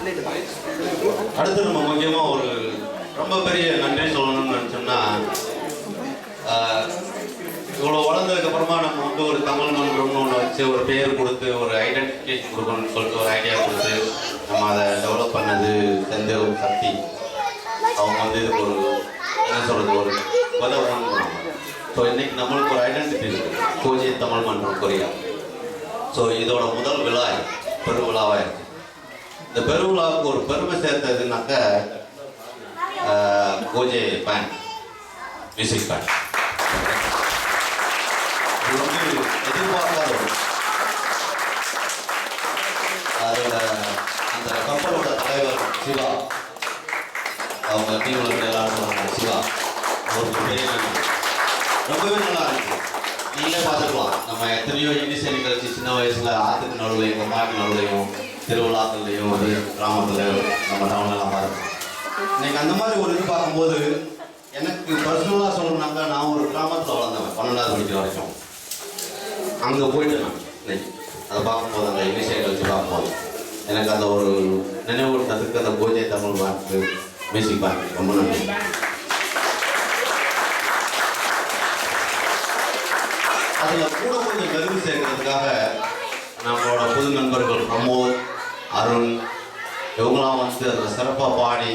அடுத்து நம்ம முக்கியமாக ஒரு ரொம்ப பெரிய நன்றி சொல்லணும்னு நினச்சோம்னா, இவ்வளோ வளர்ந்ததுக்கப்புறமா நம்ம வந்து ஒரு தமிழ் மன்றம்னு ஒன்று வச்சு ஒரு பேர் கொடுத்து ஒரு ஐடென்டிஃபிகேஷன் கொடுக்கணும்னு சொல்லிட்டு ஒரு ஐடியா கொடுத்து நம்ம அதை டெவலப் பண்ணது செந்தில் சக்தி. அவங்க வந்து இதுக்கு ஒரு என்ன சொல்கிறது ஒரு உதவணும். ஸோ இன்னைக்கு நம்மளுக்கு ஒரு ஐடென்டிட்டி இருக்குது, கோஜே தமிழ் மன்றம் கொரியா. ஸோ இதோட முதல் விழா பெருவிழாவாக இருக்குது. இந்த பெருவிழாவுக்கு ஒரு பெருமை சேர்த்ததுனாக்க கோஜே பேண்ட், மியூசிக் பேண்ட். இது வந்து எதிர்பார்க்காத அதோட அந்த கப்பலோட தலைவர் சிவா, அவங்க டீமில் இருக்க எல்லாரும் சொல்லுவாங்க சிவா, அவருக்கு பெரிய ரொம்பவே நல்லா இருக்கு. நீங்களே பார்த்துக்கலாம், நம்ம எத்தனையோ இண்டிசை நிகழ்ச்சி சின்ன வயசில் ஆற்றுக்கு நடுவுலையும் கொண்டாட்டு நடுவுலையும் திருவிழாக்கள்லையும் வந்து கிராமத்தில் நம்ம டவுன்லாம் பார்த்துருக்கோம். இன்னைக்கு அந்த மாதிரி ஒரு இது பார்க்கும்போது எனக்கு பர்சனலாக சொல்லணும்னாக்கா, நான் ஒரு கிராமத்தில் வளர்ந்தவன் 12வது படிக்கிற வரைக்கும். அங்கே போயிட்டு நான் இன்னைக்கு அதை பார்க்கும்போது அந்த இங்கிலீஷ் நிகழ்ச்சி பார்க்கும்போது எனக்கு அந்த ஒரு நினைவூட்டத்துக்கு அந்த கோஜே தமிழ் பேண்ட் மியூசிக் பேண்ட் ரொம்ப நன்றி. அதில் கூட கொஞ்சம் கருவி சேர்க்கறதுக்காக நம்மளோட புது நண்பர்கள் பிரமோத், அருண் இவங்களாம் வந்து அதை சிறப்பாக பாடி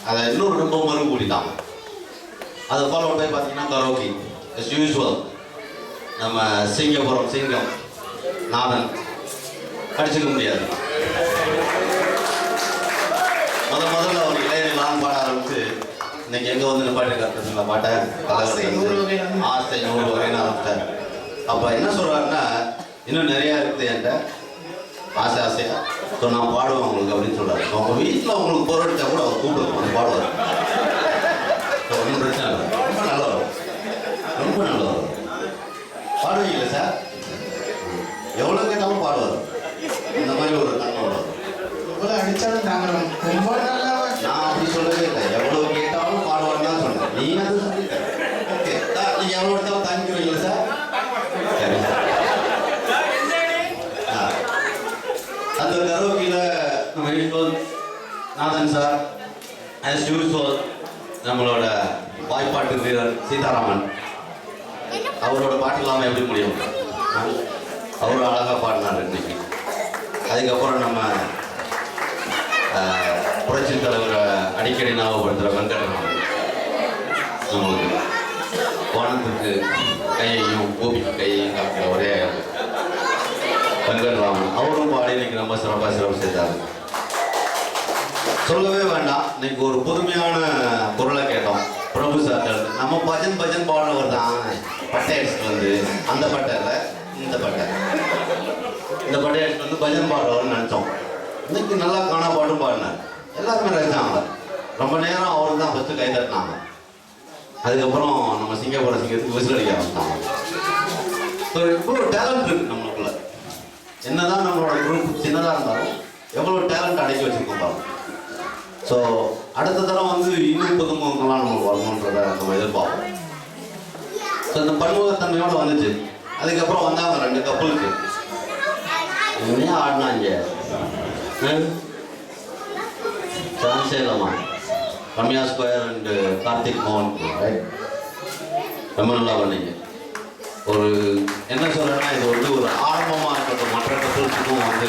அதை இன்னும் ரொம்ப மறுபடித்தாங்க. அதை ஃபாலோ போய் பார்த்தீங்கன்னா கரோக்கி as usual நம்ம சிங்கபுரம் சிங்கம் நாதன் அடிச்சுக்க முடியாது. முதல்ல அவர் இளையலாம் பாட ஆரம்பிச்சு இன்னைக்கு எங்கே வந்து பாட்டு கற்றுல பாட்டை ஆசை 100 வரைன்னு ஆரம்பித்தார். அப்போ என்ன சொல்கிறாருன்னா, இன்னும் நிறையா இருக்குது என்கிட்ட ஆசை ஆசையாக, ஸோ நான் பாடுவேன் உங்களுக்கு அப்படின்னு சொல்கிறாரு. அவங்க வீட்டில் உங்களுக்கு போராடிச்சா கூட அவர் கூப்பிடுவோம், அந்த பாடுவார். ஒன்றும் பிரச்சனை இல்லை, ரொம்ப நல்லா வரும், ரொம்ப நல்லா வரும். பாடுவீங்களா சார்? எவ்வளோ கேட்டாலும் பாடுவார். இந்த மாதிரி ஒரு தன்மை வரும். எவ்வளோ அடித்தாலும் தாங்கணும், ரொம்ப நல்லா. நான் அப்படி சொல்லவே இல்லை, எவ்வளோ கேட்டாலும் பாடுவார்னு தான் சொன்னேன். நீ அது சொல்லிட்டேன். ஓகே சார், நீங்கள் எவ்வளோ எடுத்தாலும் தாங்கிக்கிறீங்களா சார்? சரி சார். அந்த கரோக்கியில் நம்ம யூஸ்வல் நாதன் சார் as usual நம்மளோட வாய்ப்பாட்டு வீரர் சீதாராமன், அவரோட பாட்டு இல்லாமல் எப்படி முடியும்? அவர் அழகாக பாடினார் இன்னைக்கு. அதுக்கப்புறம் நம்ம புரட்சி தலைவரை அடிக்கடி ஞாபகப்படுத்துகிற வெங்கட்ராமன், நம்மளுக்கு வானத்துக்கு கையையும் பூமிக்கு கையையும் காட்டுற ஒரே வெங்கட்ராமன், அவரும் பாடி இன்னைக்கு ரொம்ப சிறப்பு செய்தார். சொல்லவே வேண்டாம், இன்னைக்கு ஒரு புதுமையான குரலை கேட்டோம் பிரபு சார். நம்ம பஜன் பாடுறவர் தான் பட்டை அடிச்சுட்டு வந்து, அந்த பட்டை இல்லை இந்த பட்டை அடிச்சுட்டு வந்து பஜன் பாடுறவர்னு நினச்சோம். இன்னைக்கு நல்லா காணா பாட்டும் பாடினார், எல்லாருமே ரசித்தாங்க. ரொம்ப நேரம் அவருக்கு தான் ஃபஸ்ட்டு கை தட்டினாங்க. அதுக்கப்புறம் நம்ம சிங்கத்துக்கு விசில் அடிக்க ஆரம்பித்தாங்க. ஸோ இவ்வளோ டேலண்ட் இருக்குது நம்மளுக்குள்ள. என்னதான் நம்மளோட குரூப் சின்னதாக இருந்தாலும் எவ்வளோ டேலண்ட் அடக்கி வச்சுருக்கோம் பாருங்க. ஸோ அடுத்த தரம் வந்து இன்னும் புதுமுகங்கள்லாம் நமக்கு வரணுன்றதை நம்ம எதிர்பார்ப்போம். ஸோ இந்த பன்முகத்தன்மையோடு வந்துச்சு. அதுக்கப்புறம் வந்தாங்க 2 கப்பலுக்கு ஏன் ஆடினாங்க சான்ஸே இல்லைம்மா. ரம்யா ஸ்கொயர் அண்டு கார்த்திக் மோகன் ரொம்ப நல்லா பண்ணீங்க. ஒரு என்ன சொல்கிறேன்னா, இது வந்து ஒரு ஆரம்பமாக இருக்கட்டும், மற்ற கப்பல்ஸுக்கும் வந்து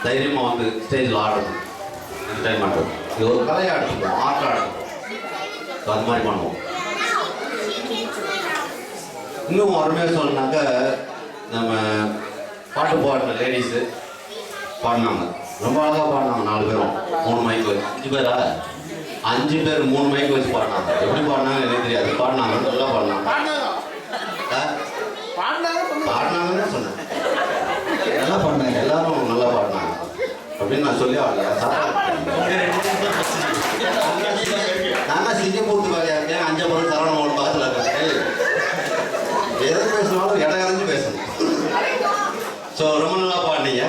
தைரியமாக வந்து ஸ்டேஜில் ஆடுறது, என்டர்டைன் பண்ணுறது. இது ஒரு கலையை ஆடுறோம், ஆர்ட் ஆடுறோம். ஸோ அது மாதிரி பண்ணுவோம். இன்னும் அருமையாக சொல்லணுனாக்க, நம்ம பாட்டு பாடின லேடிஸு பாடினாங்க, ரொம்ப அழகாக பாடினாங்க. 4 பேரும் 3 மைக்கு வச்சு, 5 பேரா 5 பேர் 3 மைக்கு வச்சு பாடினாங்க. எப்படி பாடினாங்க எனக்கு தெரியாது, பாடினாங்க, நல்லா பாடினாங்க. பாடினாங்கன்னு சொன்னேன், நல்லா பாடினாங்க, எல்லாரும் நல்லா பாடினாங்க அப்படின்னு நான் சொல்லி ஆகலையா? நான் சிங்கப்பூர்த்து வேலையாக இருக்கேன், 5 பேரும் சரவணம் பக்கத்தில் இருக்கேன். எது பேசினாலும் இடம் இறங்கி பேசணும். ஸோ ரொம்ப நல்லா பாடினீங்க,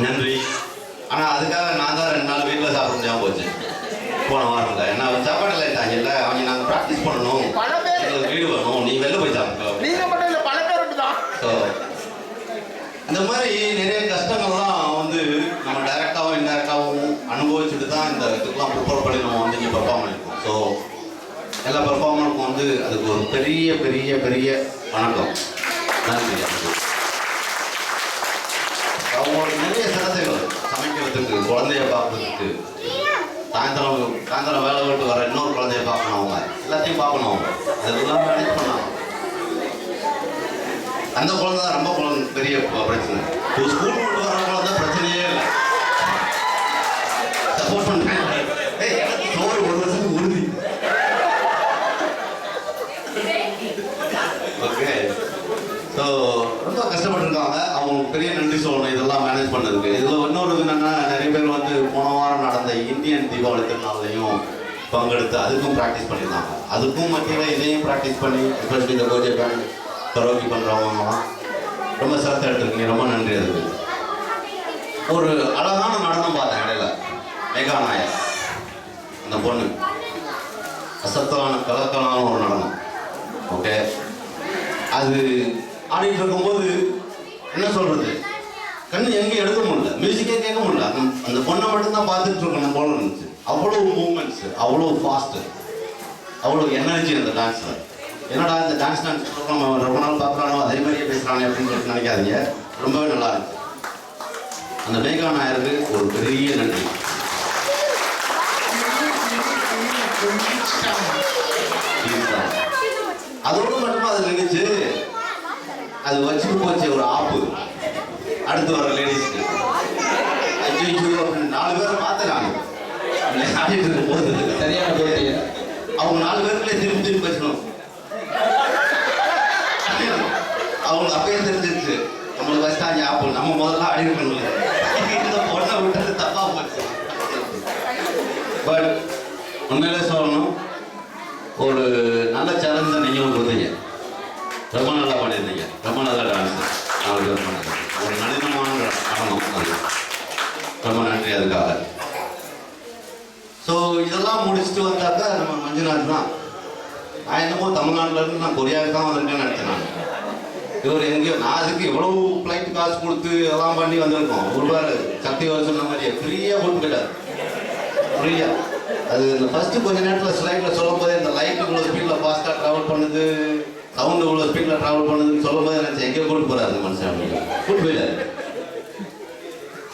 நன்றி. ஆனால் அதுக்காக நான் தான் 2 நாள் வீட்டில் சாப்பிட முடியாமல் போச்சு போன வாரத்தில். ஏன்னா சாப்பாடு லேட்டாங்கல்ல, அவங்க நாங்கள் ப்ராக்டிஸ் பண்ணணும், எங்களுக்கு வீடு வேணும், நீ வெளில போய் சாப்பிட்டோம். ஸோ இந்த மாதிரி நிறைய கஷ்டங்கள் இதுக்கெல்லாம் ப்ரிப்பேர் பண்ணி நம்ம வந்து இங்கே பெர்ஃபார்ம் பண்ணியிருக்கோம். ஸோ எல்லா பெர்ஃபார்மருக்கும் வந்து அதுக்கு ஒரு பெரிய பெரிய பெரிய வணக்கம், நன்றி. அவங்களுக்கு நிறைய சிரத்தைகள், சமைக்கிறதுக்கு, குழந்தைய பார்க்கறதுக்கு, சாயந்தரம் வேலை விட்டு வர இன்னொரு குழந்தைய பார்க்கணும், அவங்க எல்லாத்தையும் பார்க்கணும், அவங்க அதெல்லாம் மேனேஜ் பண்ணாங்க. அந்த குழந்தை தான் ரொம்ப பெரிய பிரச்சனை. ஸ்கூல் விட்டு வர குழந்தை பிரச்சனையே இல்லை, சப்போர்ட் பண்ணுறேன். ஒரு வருஷத்துக்கு உறுதி. ஓகே, ஸோ ரொம்ப கஷ்டப்பட்டுருக்காங்க, அவங்களுக்கு பெரிய நன்றி சொல்லணும் இதெல்லாம் மேனேஜ் பண்ணதுக்கு. இதில் இன்னொரு என்னென்னா, நிறைய பேர் வந்து போன வாரம் நடந்த இந்தியன் தீபாவளி திருநாளையும் பங்கெடுத்து அதுக்கும் ப்ராக்டிஸ் பண்ணியிருந்தாங்க. அதுக்கும் மத்தியில் இதையும் ப்ராக்டிஸ் பண்ணி, எஸ்பெஷலி இந்த கோஜே பேண்ட் கரோக்கி பண்ணுறவங்கலாம் ரொம்ப சிரத்தை எடுத்துருக்கீங்க, ரொம்ப நன்றி. அதுக்கு ஒரு அழகான நடனம் பார்த்தேன் இடையில, மேகா நாயர் அந்த பொண்ணு அசத்தலான கலக்கலான ஒரு நடனம். ஓகே, அது ஆடிட்டு இருக்கும்போது என்ன சொல்றது, கண்ணு எங்கேயும் எடுக்க முடியல, மியூசிக்கே கேட்க முடியல. அந்த பொண்ணை மட்டும்தான் பார்த்துட்டு இருக்கணும் போல இருந்துச்சு. அவ்வளோ மூமெண்ட்ஸ், அவ்வளோ ஃபாஸ்ட்டு, அவ்வளோ எனர்ஜி அந்த டான்ஸில். என்னடா இந்த டான்ஸ் நம்ம ரொம்ப நாள் பார்க்குறானோ அதே மாதிரியே பேசுகிறானே அப்படின்னு சொல்லிட்டு நினைக்காதீங்க, ரொம்பவே நல்லா இருக்கு. அந்த மேகா நாயருக்கு ஒரு பெரிய நன்றி. அதோடு மட்டுமா அது நினைச்சு அது வச்சுட்டு போச்சு ஒரு ஆப்பு அடுத்து வர லேடிஸ்க்கு. அப்படின்னு 4 பேரை பார்த்துறாங்க ஆடிட்டு இருக்கும் போது. சரியான அவங்க 4 பேருக்குள்ளே திரும்பி பேசணும். அவங்களுக்கு அப்பயே தெரிஞ்சிருச்சு நம்மளுக்கு வச்சுட்டாங்க ஆப்பு, நம்ம முதல்ல ஆடி இருக்கணும். இந்த பொண்ணை விட்டது தப்பா போச்சு. பட் உண்மையிலே சொல்லணும், ஒரு நல்ல சேலஞ்சை நீங்களும் கொடுத்தீங்க, ரொம்ப நல்லா பண்ணியிருந்தீங்க, ரொம்ப நல்ல டான்ஸ். ஒரு நளினமான நடனம், அது ரொம்ப நன்றி அதுக்காக. ஸோ இதெல்லாம் முடிச்சுட்டு வந்தாக்கா நம்ம மஞ்சுநாத் தான். நான் என்னமோ தமிழ்நாட்டிலேருந்து நான் கொரியாவுக்கு தான் வந்திருக்கேன்னு நினச்சேன். நான் இவர் எங்கேயோ, நான் அதுக்கு எவ்வளோ ஃப்ளைட் காசு கொடுத்து எல்லாம் பண்ணி வந்திருக்கோம். ஒரு பேர் சக்தி வர சொன்ன மாதிரியே ஃப்ரீயாக போட்டு போயிட்டார், ஃப்ரீயாக. அது இந்த ஃபஸ்ட்டு கொஞ்ச நேரத்தில் ஸ்லைடில் சொல்லும் போதே இந்த லைட் இவ்வளோ ஸ்பீடில் ஃபாஸ்ட்டாக ட்ராவல் பண்ணுது, சவுண்டு இவ்வளோ ஸ்பீடில் ட்ராவல் பண்ணுதுன்னு சொல்லும் போது நினச்சி எங்கேயோ கூட்டு போகிறாரு அந்த மனுஷன். அப்படின்னு கூட்டு போயிடாரு.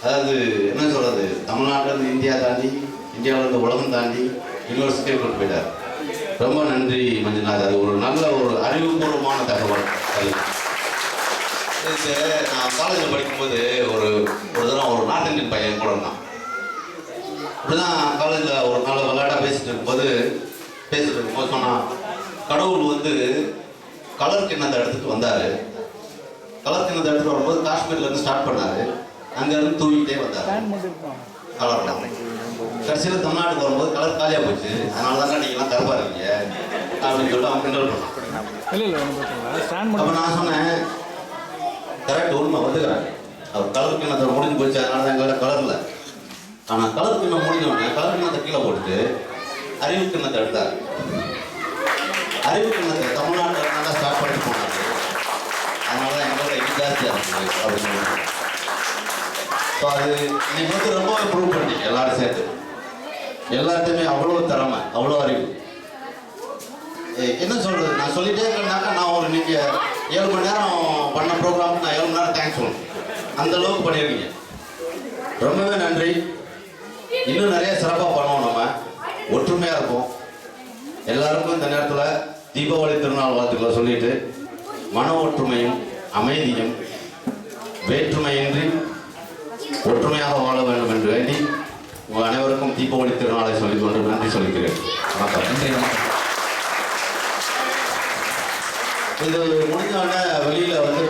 அதாவது என்ன சொல்கிறது, தமிழ்நாட்டிலேருந்து இந்தியா தாண்டி, இந்தியாவிலேருந்து உலகம் தாண்டி யூனிவர்சிட்டியை கூட்டு போயிட்டார். ரொம்ப நன்றி மஞ்சுநாத். அது ஒரு நல்ல ஒரு அறிவுபூர்வமான தகவல். அது நான் காலேஜில் படிக்கும்போது ஒரு தடவை ஒரு நார்த் இந்தியன் பையன் கூட இருந்தான். இப்படிதான் காலேஜில் ஒரு நாள் விளையாட பேசிட்டு இருக்கும்போது சொன்னான், கடவுள் வந்து கலர் கிண்ணத்தை எடுத்துகிட்டு வந்தார். கலர் கிண்ணத்தை எடுத்துகிட்டு வரும்போது காஷ்மீர்லேருந்து ஸ்டார்ட் பண்ணார், அங்கேருந்து தூங்கிட்டே வந்தார் கலர்லாம். கடைசியில் தமிழ்நாட்டுக்கு வரும்போது கலர் காலியாக போச்சு, அதனால தானே நீங்கள்லாம் கருப்பாக இருக்கீங்க அப்படின்னு சொல்லிட்டு அவன் கிண்டல் பண்ணான். அப்போ நான் சொன்னேன், கரெக்ட், உண்மை வந்துக்கிறேன். அவர் கலர் கிண்ணத்தை முடிஞ்சு போச்சு, அதனால தான் எங்களோட கலர் இல்லை. ஆனால் கலர் கிண்ணம் முடிஞ்சோடனே கலர் கிண்ணத்தை கீழே போட்டுட்டு அறிவு கிண்ணத்தை எடுத்தார். அறிவு கிண்ணத்தை தமிழ்நாட்டில் நல்லா ஸ்டார்ட் பண்ணிட்டு போனார். அதனால தான் எங்களோட இது ஜாஸ்தியாக இருக்குது அப்படின்னு சொல்லுவாங்க. ஸோ அது இன்னைக்கு வந்து ரொம்ப ப்ரூவ் பண்ணிட்டீங்க எல்லாரும் சேர்த்து. எல்லாத்தையுமே அவ்வளோ திறமை, அவ்வளோ அறிவு. என்ன சொல்கிறது, நான் சொல்லிட்டே இருக்கேன்னாக்கா நான் ஒரு நீங்கள் 7 மணி நேரம் பண்ண ப்ரோக்ராமுக்கு நான் 7 மணி நேரம் தேங்க்ஸ் சொல்லணும். அந்த அளவுக்கு பண்ணியிருக்கீங்க, ரொம்பவே நன்றி. இன்னும் நிறைய சிறப்பாக பண்ணுவோம், நம்ம ஒற்றுமையாக இருப்போம். எல்லாருக்கும் இந்த நேரத்தில் தீபாவளி திருநாள் வாழ்த்துக்களை சொல்லிட்டு, மன ஒற்றுமையும் அமைதியும் வேற்றுமையின்றி ஒற்றுமையாக வாழ வேண்டும் என்று வேண்டி உங்கள் அனைவருக்கும் தீபாவளி திருநாளை சொல்லிக்கொண்டு நன்றி சொல்லிக்கிறேன். வணக்கம். இது முடிஞ்ச உடனே வெளியில் வந்து